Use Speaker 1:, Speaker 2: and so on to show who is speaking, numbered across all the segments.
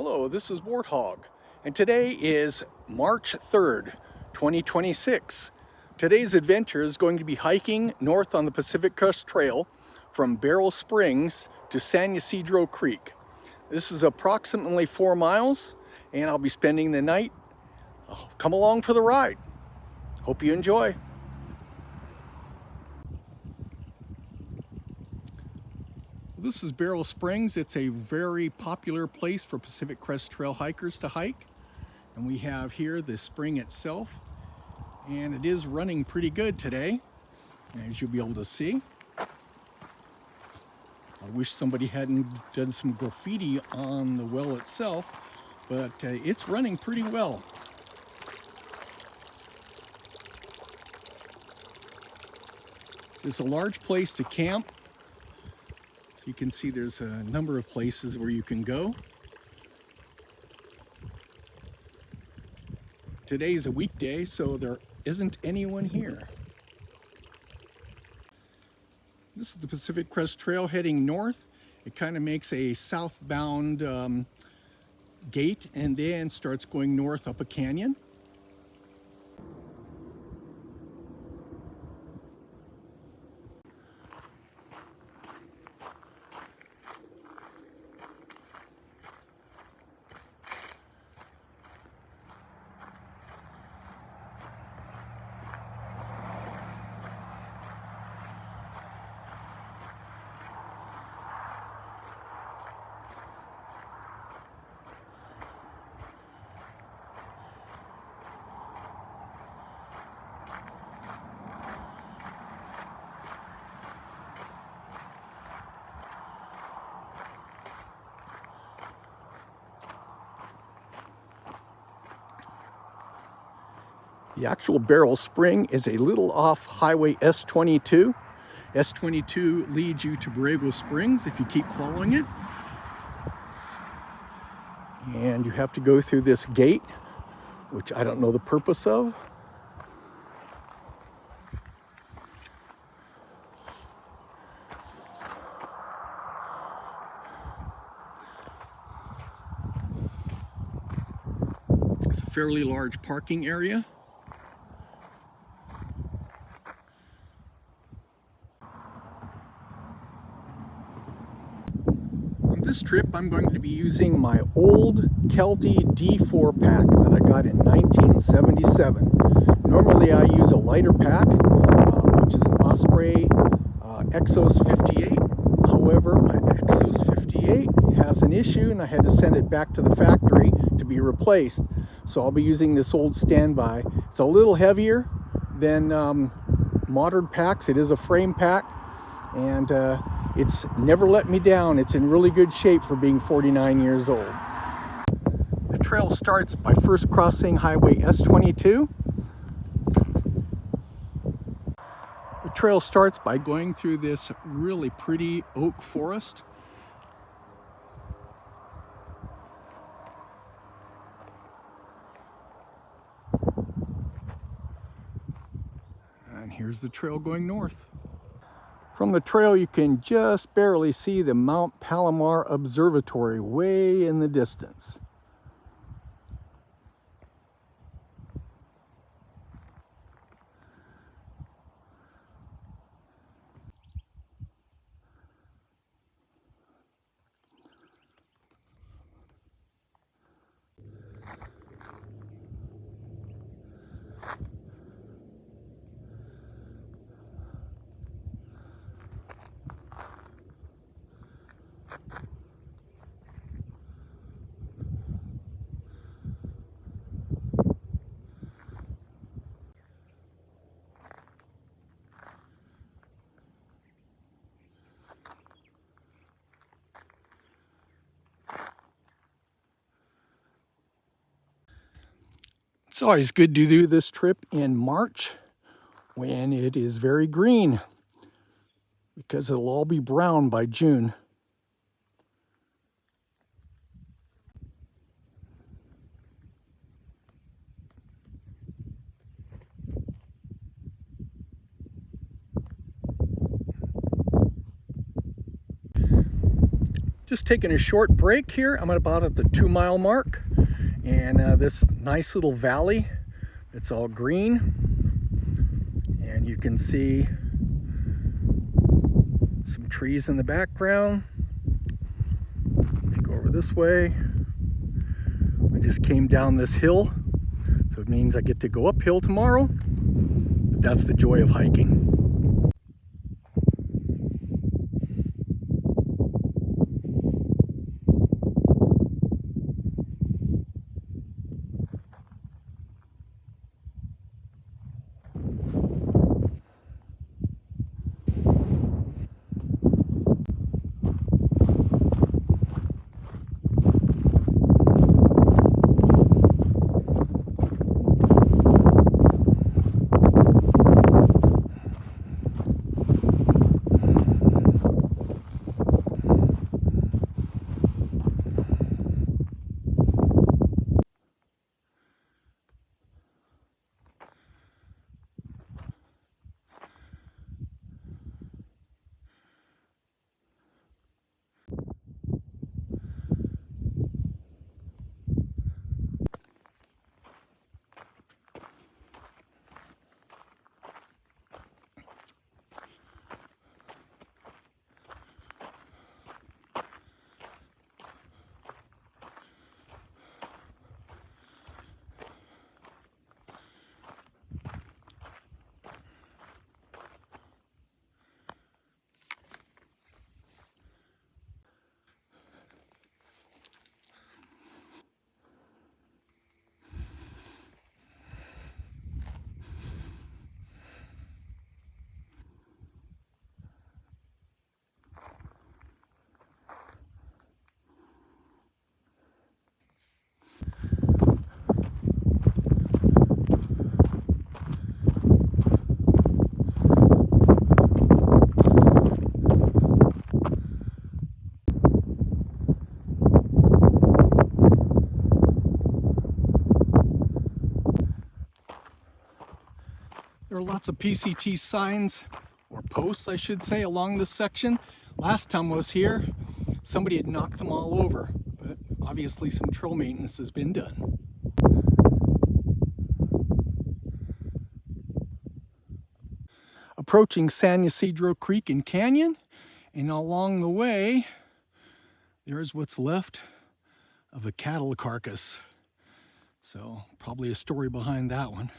Speaker 1: Hello, this is Warthog, and today is March 3rd, 2026. Today's adventure is going to be hiking north on the Pacific Crest Trail from Barrel Springs to San Ysidro Creek. This is approximately 4 miles, and I'll be spending the night. Come along for the ride. Hope you enjoy. This is Barrel Springs. It's a very popular place for Pacific Crest Trail hikers to hike. And we have here the spring itself. And it is running pretty good today, as you'll be able to see. I wish somebody hadn't done some graffiti on the well itself, but it's running pretty well. There's a large place to camp. So you can see there's a number of places where you can go. Today's a weekday, so there isn't anyone here. This is the Pacific Crest Trail heading north. It kind of makes a southbound gate and then starts going north up a canyon. The actual Barrel Spring is a little off Highway S22. S22 leads you to Borrego Springs if you keep following it. And you have to go through this gate, which I don't know the purpose of. It's a fairly large parking area. This trip I'm going to be using my old Kelty D4 pack that I got in 1977. Normally I use a lighter pack, which is an Osprey Exos 58. However, my Exos 58 has an issue and I had to send it back to the factory to be replaced. So I'll be using this old standby. It's a little heavier than modern packs. It is a frame pack, and it's never let me down. It's in really good shape for being 49 years old. The trail starts by first crossing Highway S22. The trail starts by going through this really pretty oak forest. And here's the trail going north. From the trail, you can just barely see the Mount Palomar Observatory way in the distance. It's always good to do this trip in March when it is very green, because it'll all be brown by June. Just taking a short break here. I'm about at the 2-mile mark, and this nice little valley, it's all green, and you can see some trees in the background. If you go over this way, I just came down this hill, so it means I get to go uphill tomorrow, but that's the joy of hiking. There are lots of PCT signs, or posts I should say, along this section. Last time I was here, somebody had knocked them all over, but obviously some trail maintenance has been done. Approaching San Ysidro Creek and Canyon, and along the way, there's what's left of a cattle carcass. So probably a story behind that one.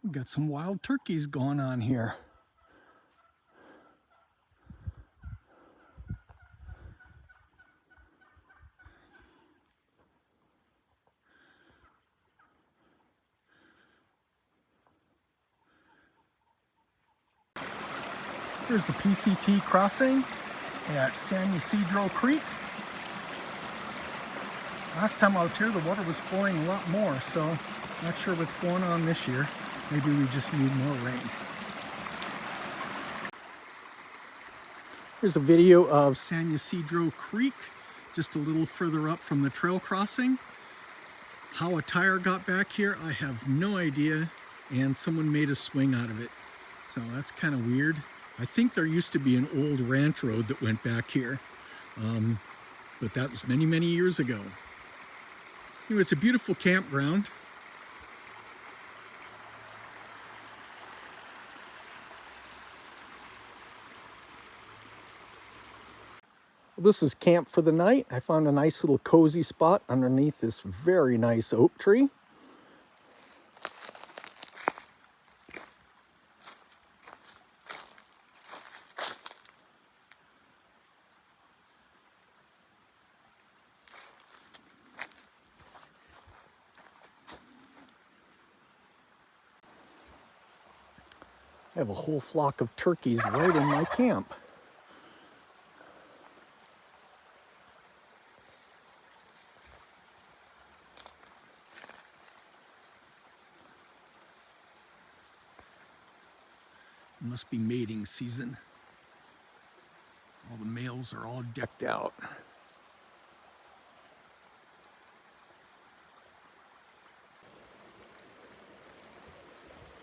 Speaker 1: We've got some wild turkeys going on here. Here's the PCT crossing at San Ysidro Creek. Last time I was here, the water was flowing a lot more, so not sure what's going on this year. Maybe we just need more rain. Here's a video of San Ysidro Creek, just a little further up from the trail crossing. How a tire got back here, I have no idea, and someone made a swing out of it. So that's kind of weird. I think there used to be an old ranch road that went back here, but that was many, many years ago. Anyway, it's a beautiful campground. this is camp for the night. I found a nice little cozy spot underneath this very nice oak tree. I have a whole flock of turkeys right in my camp. It must be mating season. All the males are all decked out.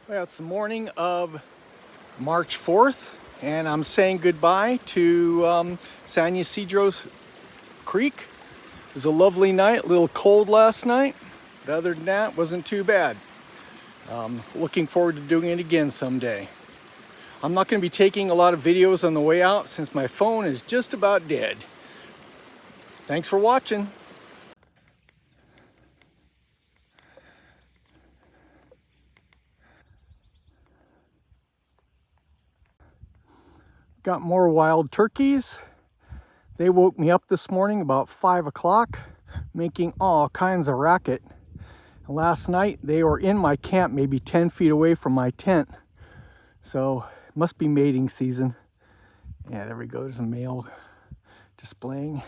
Speaker 1: Well, it's the morning of March 4th, and I'm saying goodbye to San Ysidro's Creek. It was a lovely night, a little cold last night, but other than that, it wasn't too bad. Looking forward to doing it again someday. I'm not going to be taking a lot of videos on the way out since my phone is just about dead. Thanks for watching. Got more wild turkeys. They woke me up this morning about 5 o'clock, making all kinds of racket. Last night they were in my camp, maybe 10 feet away from my tent. So it must be mating season. Yeah, there we go, there's a male displaying.